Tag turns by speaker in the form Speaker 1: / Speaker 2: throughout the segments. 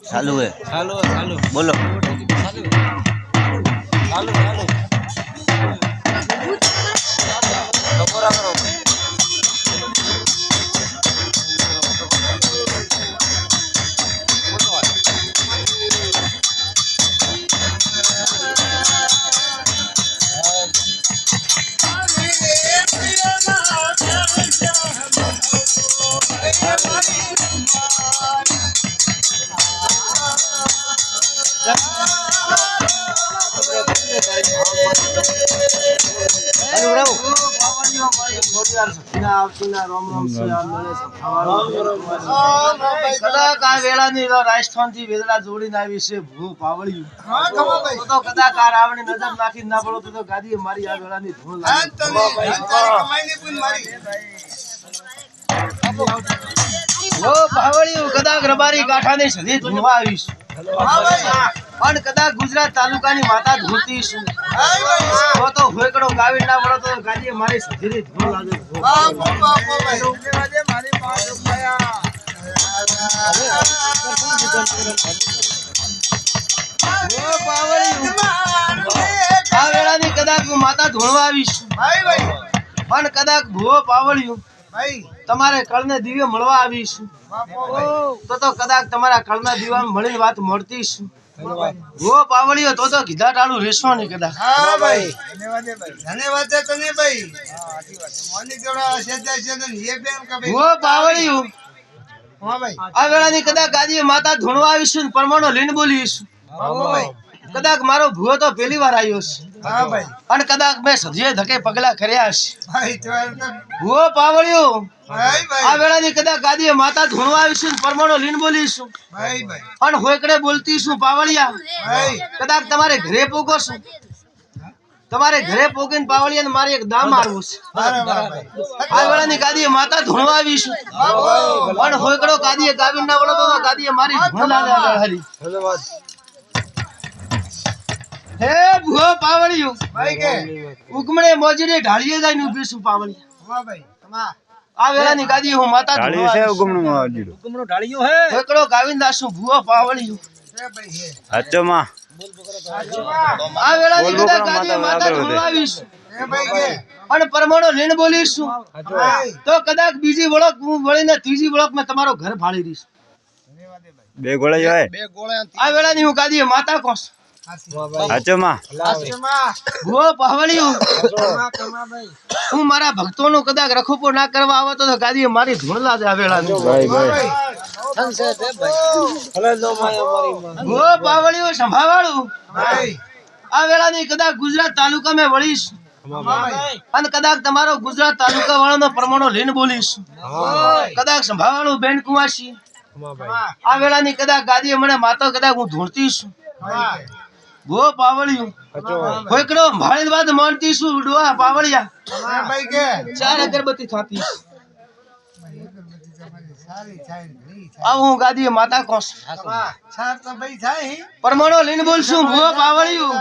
Speaker 1: चालू है
Speaker 2: चालू चालू
Speaker 1: बोलो
Speaker 2: चालू चालू चालू पूरा करो
Speaker 3: રાજસ્થાન થી વેદડા જોડીને આવી છે ભૂ પાવળિયું તો કદાચ આ રાવણી નજર નાખી ના પડો તો ગાદી મારી આ વેળાની ધૂળ પાવળિયું કદાચ રબારી કાંઠાની સધી ધૂળવા આવીશ અને કદાચ ગુજરાત તાલુકાની માતા ધૂળતીશું તો હોયકડો ગાવી ના પડો તો ગાદી મારી સધીની ધૂળ લાગે આ વેળાની કદાચ હું માતા ધોળવા આવીશ અને કદાચ ભૂવો પાવળ્યું તમારે કળને દિવ્ય મળવા આવીશ તો કદાચ તમારા કળના દીવા મળીને વાત મળતી ભૂવો પાવળ્યો તો કીધા ટાળું રેસો નહીં કદાચ ભૂવો પાવળ્યું આ વેળાની કદાચ ગાદી માતા ધોણવા આવીશું પરમાણુ લીન બોલીશું કદાચ મારો ભૂવો તો પહેલી વાર આવ્યો છે અને કદાચ મેં સજીએ ધકે પગલા કર્યા છે ભૂવો પાવળ્યો આ વેળાની કદાચ ગાદી માતા ધોણવા આવીશું પરમાણુ લીન બોલીશું અને હોયકડે બોલતીશું પાવળિયા કદાચ તમારે ઘરે પોગો છું તમારે ઘરે પોગીને પાવળિયાને મારે એક દામ મારવું છે આ વેળાની ગાદીએ માતા ધોણવા આવીશું પણ હોયકડો ગાદીએ ગાવી ના વળો તો ગાદીએ મારી ધોણા હરી હે ભૂવો પાવળિયું ઉગમણે મોજરે ઢાળીએ જાય ને ઉભીશું પાવળિયા આ વેળાની ગાદી હું માતા ધોણવા છે ઉગમણો ઢાળીયો હે હોયકડો ગાવીને દાશું ભૂવો પાવળિયું
Speaker 1: સાચો માં
Speaker 3: આ વેળાની કદાચ ગાદી માતા ધોળવા આવીશું અને પરમાણુ લીન બોલીશું તો કદાચ બીજી વળક હું વળીને ત્રીજી વળક મેં તમારો ઘર ફાળી દઈશ
Speaker 1: બે ગોળે જાય
Speaker 3: આ વેળાની હું ગાદી માતા કોસ
Speaker 1: સાચો માં
Speaker 3: ભૂવો પાવળિયું હું મારા ભક્તોનું કદાચ રખોપો ના કરવા આવે તો ગાદી મારી ધૂળલા જ આ વેળાની ભૂવો પાવળિયું સંભાળું આ વેળાની કદાચ ગુજરાત તાલુકા મેં વળીશ અને કદાચ તમારો ગુજરાત તાલુકા વાળાનો પરમાણુ લીન બોલીશ કદાચ સંભાળું બેન કુવાસી આ વેળાની કદાચ ગાદી મને માતા કદાચ હું ધૂળતીશ ભૂવો પાવળિયું હોયકડો ભાળી વાત માનતીશું ડોહા પાવળિયા ચાર અગરબત્તી થાતી આવ હું ગાદી માતા કોસ પરમાણુ લીન બોલશું ભૂવો પાવળિયું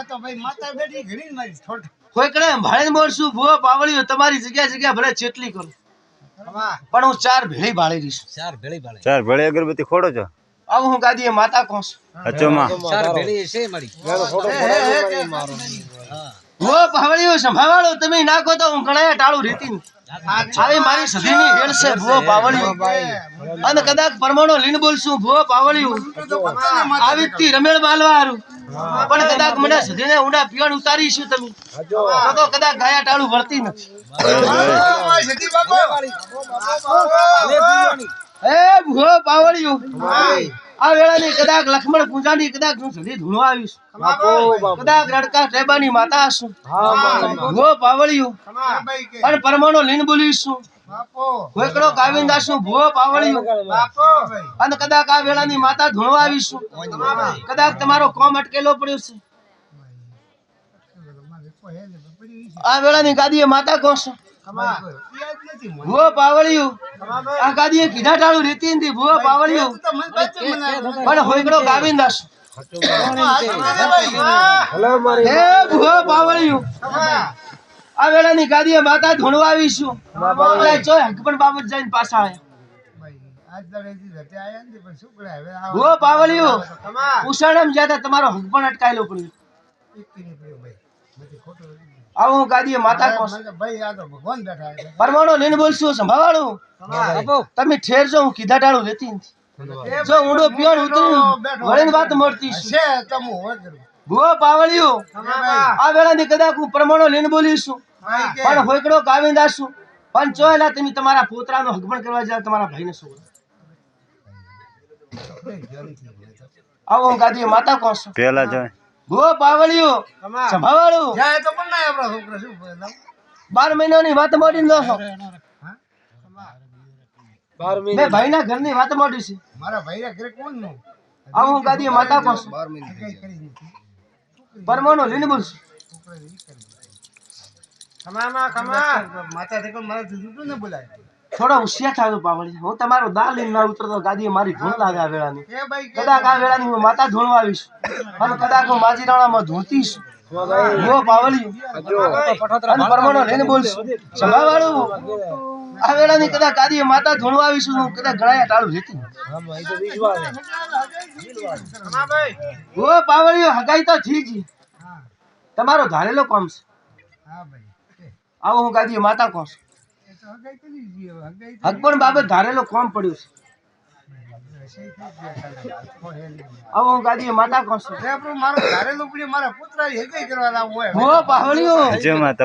Speaker 3: હોયકડે ભાળીને બોલશું ભૂવો પાવળિયું તમારી જગ્યા ભલે ચેટલી કરું પણ હું ચાર ભેળી ભાળી દઈશ
Speaker 1: ચાર ભેળી અગરબત્તી ખોડો છો
Speaker 3: આવ હું ગાદી માતા કોસ
Speaker 1: સાચો માં
Speaker 2: ચાર ભેળી છે મારી
Speaker 3: ભૂવો પાવળિયું સંભાળો તમે નાખો તો હું ગણાયા ટાળું રીતી આવી મારી સધીની હેડ છે ભૂવો પાવળિયું અને કદાચ પરમાણુ લીન બોલશું ભૂવો પાવળિયું આવી રમેળ માલવા હારું પણ કદાચ મને સધીને ઊંડા પીણ ઉતારીશું તમે તો કદાચ ગાયા ટાળું વળતી નથી હે ભૂવો પાવળિયું આ વેળાની કદાચ લક્ષ્મણ પૂજાની કદાચ હું સધી ધૂણવા આવીશ કદાચ રડકા ટેબાની માતા હશું ભૂવો પાવળિયું અને પરમાણુ લીન બોલીશું હોયકડો ગાવીને દાશું ભૂવો પાવળિયું અને કદાચ આ વેળાની માતા ધૂણવા આવીશું કદાચ તમારો કોમ અટકેલો પડ્યો છે આ વેળાની ગાદીએ માતા કોશ ભૂવો પાવળિયું આ ગાદીએ કીધા ટાળું રીતી નથી ભૂવો પાવળિયું પણ હોયકડો ગાવીને દાશું હે ભૂવો પાવળિયું આ વેળાની ગાદીએ માતા ધૂણવા આવીશું એટલે જોય હકપણ બાબત જઈને પાછા આયા ગો પાવલિયો ઉષાણમ જ્યાં તમારો હકપણ અટકાયેલો પડ્યો આવો હું ગાદીએ માતા કોસ પરમાણો લઈને બોલશું સંભાળું તમે ઠેરજો હું કીધા ટાળું લેતી નથી જો ઊંડો પ્યોર ઉતરી વળીને વાત મળતી છે ગો પાવળિયો આ વેળાની કદાચ હું પરમાણો લઈને બોલીશું પણ હોયકડો કાવી દાશું પણ ચોયલા તમે તમારા પોતરાનો હગમણ કરવા જાય તમારા ભાઈને શું આવો હું ગાદીએ માતા કોસ
Speaker 1: પેલા જોય
Speaker 3: ગો પાવળિયો સંભાળું 12 મહિનાની વાત મોડી લો છો મેં ભાઈના ઘરની વાત મોડી છે
Speaker 4: મારા ભાઈના ઘરે કોણ નો
Speaker 3: આવો હું ગાદીએ માતા કોસ પરમાણો લઈને બોલશું
Speaker 4: માતા થી પણ મારા જુદું ને બોલાય
Speaker 3: થોડો હોશિયાર થાજો પાવળી હું તમારો દા લઈને ના ઉતરતો ગાદીએ મારી ધૂણ લાગે આ વેળાની
Speaker 4: એ ભાઈ
Speaker 3: કદાચ આ વેળાની હું માતા ધૂણવા આવીશ અને કદાચ હું માજીરાણામાં ધૂતીશ ગો પાવળી અને પરમાણો લઈને બોલશું સંભાળું આ વેળાની કદાચ ગાદીએ માતા ધૂણવા આવીશું હું કદાચ ગણાયા ટાળું લેતી ગો પાવળીઓ હગાઈ તો ઠીક છે તમારો ધારેલો કામ છે
Speaker 4: હા ભાઈ
Speaker 3: આવો હું ગાદીએ માતા કહું છું
Speaker 4: એ તો હગાઈ કરી દીધી હવે હગાઈ
Speaker 3: હકપણ બાબત ધારેલો કામ પડ્યું છે આવો હું ગાદીએ માતા કહું છું
Speaker 4: મારો ધારેલું પડ્યું મારા પુત્ર હગાઈ કરવા લાવવો હોય
Speaker 3: ગો પાવળીઓ
Speaker 1: હજુ માં